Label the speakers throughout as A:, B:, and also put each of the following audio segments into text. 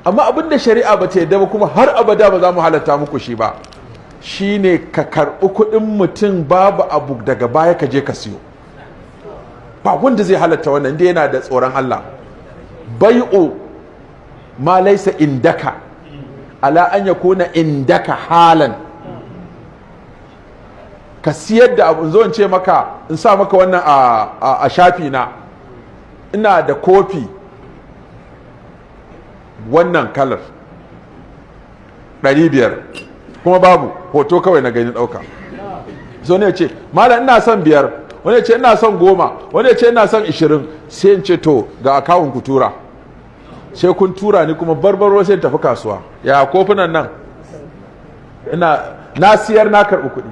A: amma abinda shari'a ba ta yadda ba kuma har abada ba za mu halatta muku shi ba shine ka karɓi kuɗin mutum babu abu daga baya ka je ka siyo. Ba wanda zai halatta wannan inda yana da tsoron Allah. Bai'u ma laysa indaka ala an yakuna indaka halan. Ka siyar da abu, zo in ce maka, in sa maka wannan a shafi na, ina da kofi wannan kalar 500 kuma babu hoto kawai na gani ɗauka. Zo ne ce malam ina son 5, wani ce ina son 10, wani ce ina son 20, sai in ce to ga akawun ku tura, sai kun tura ni kuma barbaro sai tafi kasuwa. Ya kofunan nan na siyar na karɓi kuɗi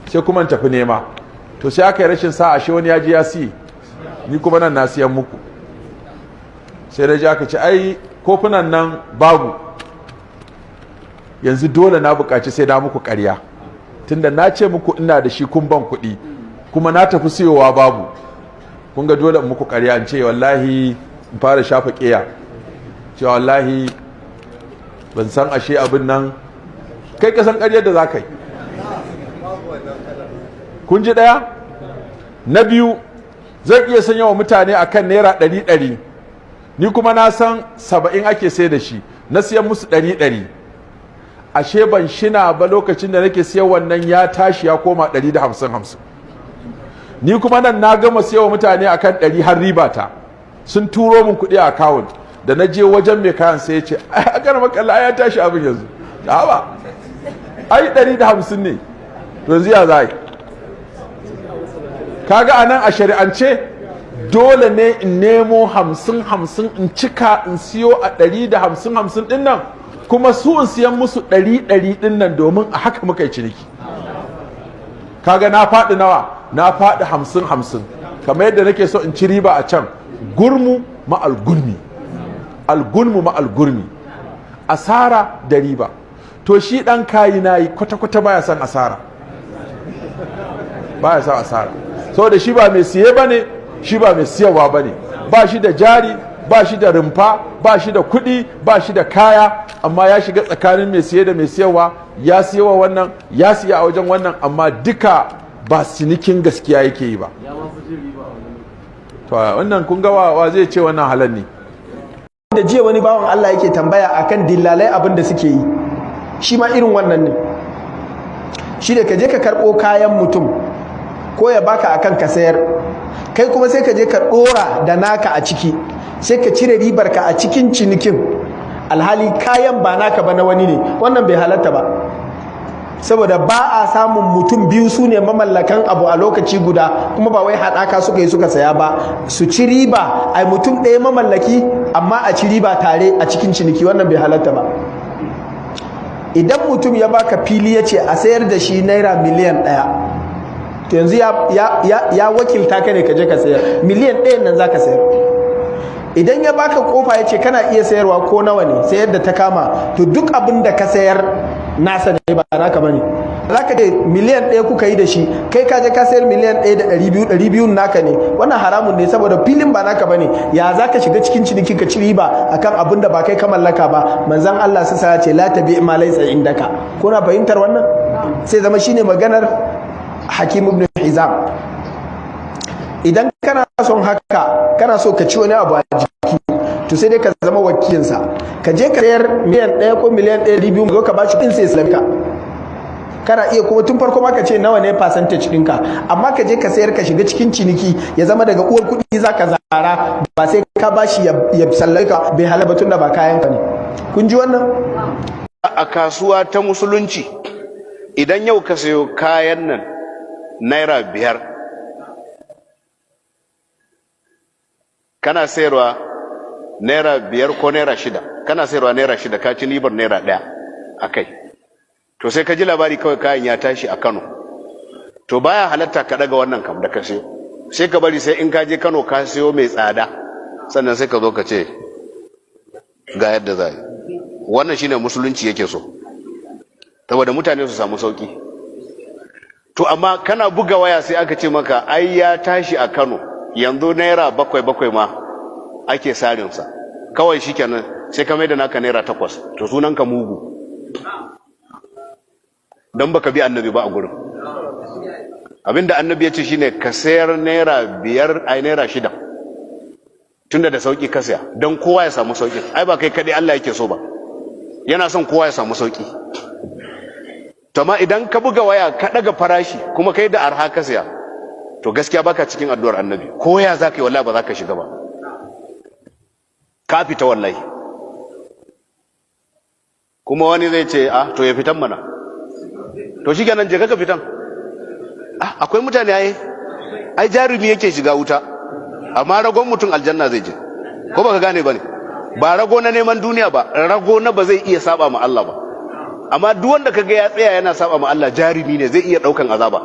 A: sai kuma in tafi nema, to sai aka yi rashin sa'a shi wani ya ji ya siye, ni kuma nan na siyan muku. Sai da ji aka ce ai kofunan nan babu, yanzu dole na buƙaci sai na muku ƙarya tunda na ce muku ina da shi kun ban kuɗi kuma na tafi siyowa babu, kun ga dole in muku ƙarya in ce wallahi in fara shafa ƙiya cewa wallahi ban san ashe abin nan, kai ka san ƙaryar da za ka yi. Kun ji ɗaya? Na biyu, zan iya sanya wa mutane akan naira 100 ni kuma na san 70 ake sai da shi, na siyan musu 100 ashe ban shina ba lokacin da nake siyan wannan ya tashi ya koma 150 ni kuma nan na gama siya wa mutane akan 100 har riba ta sun turo min kuɗi a account, da na je wajen mai kayan sai ya ce a kan makalla ya tashi abin yanzu, ba ai 150 ne, to yanzu ya za yi? Kaga anan a shari'ance dole ne in nemo 50 in cika in siyo a 150 din nan, kuma su in siyan musu 100 din nan, domin a haka muka yi ciniki. Kaga na faɗi nawa? Na faɗi 50 kamar yadda nake so in ci riba a can. Gurmu ma algurmi, algurmu ma algurmi, asara da riba. To shi ɗan kayi nayi kwata-kwata baya son asara, baya son asara, saboda shi ba mai siye ba ne, shi ba mai siyarwa ba ne, ba shi da jari, ba shi da rumfa, ba shi da kuɗi, ba shi da kaya, amma ya shiga tsakanin mai siye da mai siyarwa, ya siyawa wannan, ya siya a wajen wannan, amma duka ba cinikin gaskiya yake yi ba. To wannan kun ga wa zai ce wannan halal ne?
B: Da jiya wani bawan Allah yake tambaya akan dillalai abin da suke yi, shi ma irin wannan ne. Shi da ka je ka karɓo kayan mutum ko ya baka akan ka sayar, kai kuma sai ka je ka ɗora da naka a ciki, sai ka cire ribar ka a cikin cinikin, alhali kayan ba naka ba na wani ne. Wannan bai halatta ba, saboda ba a samun mutum biyu su ne mamallakan abu a lokaci guda, kuma ba wai haɗaka suka yi suka saya ba, su ci riba a mutum ɗaya mamallaki amma a ci riba tare a cikin ciniki. Wannan bai halatta ba. Idan mutum ya baka fili ya ce a sayar da shi naira miliyan 1, to yanzu ya wakilta ka ne ka je ka sayar, miliyan 1 nan za ka sayar. Idan ya baka kofa ya ce kana iya sayarwa ko nawa ne, sayar da ta kama, to duk abin da ka sayar nasa ne, ba naka bane. Za ka ce miliyan 1 kuka yi da shi, kai ka je ka sayar miliyan 1 da 200 naka ne, wannan haramun ne, saboda filin ba naka bane. Ya za ka shiga cikin ciniki ka ci riba akan abin da ba kai ka mallaka ba? Manzon Allah sai ya ce la tabi ma laysa indaka. Kuna fahimtar wannan? Sai zama shine maganar Hakim ibn Hizam. Idan kana son haka, kana so ka ci wani abu a jiki, to sai dai ka zama wakilinsa, ka je ka sayar miliyan 1 ko miliyan 1.2 zo ka bashi din sai islamika. Kana iya kuma tun farko ma ka ce nawa ne percentage ɗinka, amma ka je ka sayar ka shiga cikin ciniki ya zama daga uwar kuɗi za ka zara, ba sai ka bashi ya sallaka, bai halaba tun da ba kayan ka ne. Kun ji wannan?
C: A kasuwa ta musulunci, idan yau ka sayo kayan nan naira 5, kana sayarwa naira 5 ko naira 6, kana sayarwa naira 6, ka ci ribar naira 1 a kai. To sai ka ji labari kawai kayan ya tashi a Kano, to baya halatta ka daga wannan kam da ka sayo, sai ka bari sai in ka je Kano ka sayo mai tsada, sannan sai ka zo ka ce ga yadda za yi. Wannan shine musulunci yake so, saboda mutane su samu sauki. To amma kana buga waya sai aka ce maka ai ya tashi a Kano, yanzu naira 7 ma ake sarinsa, kawai shikenan sai ka mai da naka naira 8 to sunan ka mugu don baka bi annabi ba a gurin. Abinda annabi ya ce shine ka sayar naira 5 ai naira 6 tunda da sauki ka saya don kowa ya samu sauki. Ai ba kai kadai Allah yake so ba, yana son kowa ya samu sauki. To amma idan ka buga waya ka daga farashi kuma kai da arha ka saya, to gaskiya baka cikin addu'ar annabi. Ko ya zaka yi wallahi ba za ka shiga ba, ka fita wallahi. Kuma wani zai ce to ya fitan mana, to shi kenan je ka fitan. Akwai mutane ai jarumi yake shiga wuta, amma ragon mutum aljanna zai je. Ko baka gane bane? Ba rago na neman duniya ba, rago na ba zai iya saba ma Allah ba. Amma duk wanda kaga ya tsaya yana saba ma Allah jarumi ne, zai iya daukan azaba.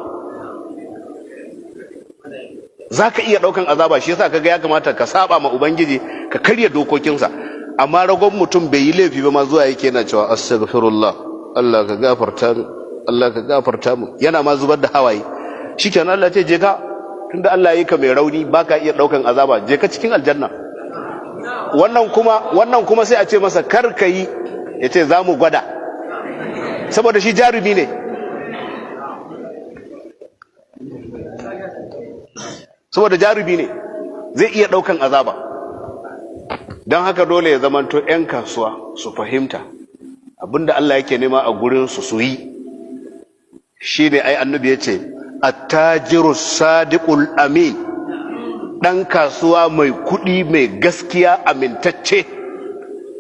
C: Zaka iya daukan azaba, shi yasa kaga ya kamata ka saba ma ubangiji, ka karya dokokinsa. Amma ragon mutum bai yi laifi ba ma zuwa yake yana cewa astaghfirullah, Allah ka gafarta mu, Allah ka gafarta mu, yana ma zubar da hawaye. Shikenan Allah ce je ka, tunda Allah yi ka mai rauni baka iya daukan azaba, je ka cikin aljanna. Wannan kuma sai a ce masa kar ka yi, ya ce za mu gwada, saboda shi jarumi ne. Saboda jarumi ne zai iya daukan azaba. Don haka dole ya zamanto 'yan kasuwa su fahimta abinda Allah yake nema a gurin su yi. Shi ne ai annabi ya ce attajiru sadiqul amin, ɗan kasuwa mai kuɗi mai gaskiya amintacce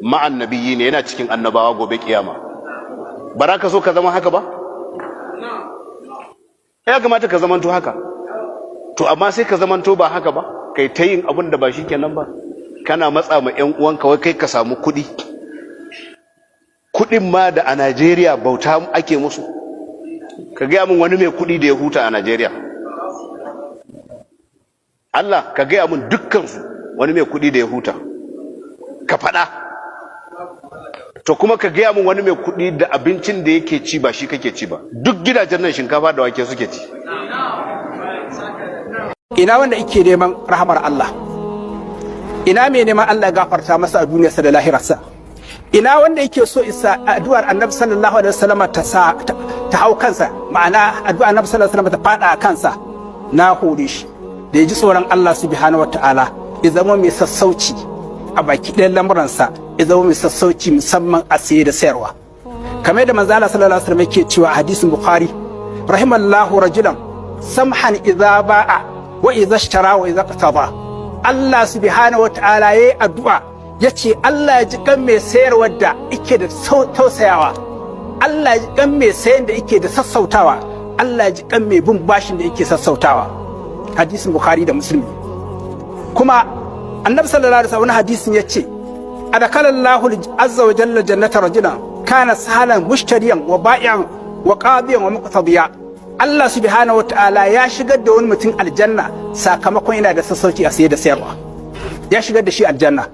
C: ma'an nabiyyi ne, yana cikin annabawa gobe kiyama. Bara ka so ka zama haka ba? Ya kamata ka zamanto haka. To amma sai ka zamanto ba haka ba, kai ta yin abin da ba shi kenan ba. Kana matsa ma 'yan uwanka wai kai ka samu kuɗi. Kuɗin ma da a Najeriya bauta ake musu. Ka gaya min wani mai kuɗi da ya huta a Najeriya. Allah, ka gaya min dukkansu wani mai kuɗi da ya huta. Ka faɗa. To kuma ka gaya min wani mai kuɗi da abincin da yake ci ba shi kake ci ba. Duk gidajen nan shinkafa da wake suke ci.
D: Ina wanda yake neman rahamar Allah? Ina mai neman Allah ya gafarta masa a duniyarsa da lahirarsa? Ina wanda yake so isa addu'ar Annabi sallallahu alaihi wasallam ta hau kansa, ma'ana addu'ar Annabi sallallahu alaihi wasallam ta fada a kansa? Na hore shi da ya ji tsoron Allah subhanahu wataala, ya zama mai sassauci a baki ɗayan lamuransa, ya zama mai sassauci musamman a saye da sayarwa. Kamar da manzo Allah sallallahu alaihi wasallam yake cewa a hadisin Bukhari, rahimallahu rajulan samhan idza ba'a wa idza ishtara wa idza qataba. Allah subhanahu wataala yayi addu'a, yace Allah ya ji kan mai sayarwa da yake da tausayawa, Allah ya ji kan mai sayan da yake da sassautawa, Allah ya ji kan mai bin bashin da yake sassautawa. Hadisin Bukhari da Muslim. Kuma Annabi sallallahu alaihi wasallam hadisin yace adakalallahu azza wa jalla jannata rajulan kana sahalan mushtariyan wa ba'i'an wa qadiyan wa muqtadiya. Allah subhanahu wataala ya shigar da wani mutum aljanna sakamakon yana da sassauci a saye da sayarwa. Ya shigar da shi aljanna.